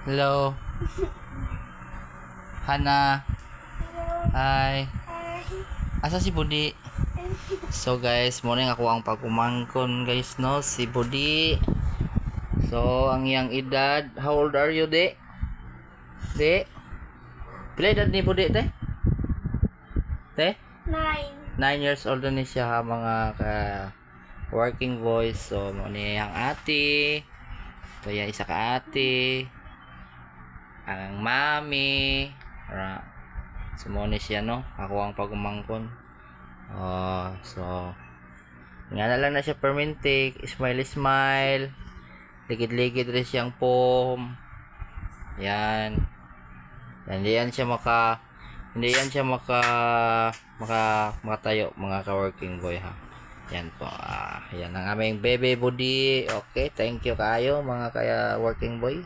Hello. Hana. Hi. Asa si Budi? So guys, morning ako ang pagumangkon guys no, si Budi. So, ang iyang edad, how old are you, de? De? Pila edad ni Budi, te? Te? 9 years old na ni siya ha, mga working boys. So, mo ni ang ate. So, yan isa ka ate. Ang mami. So, mo ni siya no, ako ang pagumangkon. So, nga na lang na siya permintik, smile smile. Ligid-ligid rin siyang pom. Yan. Hindi yan siya makatayo mga ka-working boy ha. Yan po. Yan ang aming baby Budi. Okay, thank you kayo mga kaya working boy.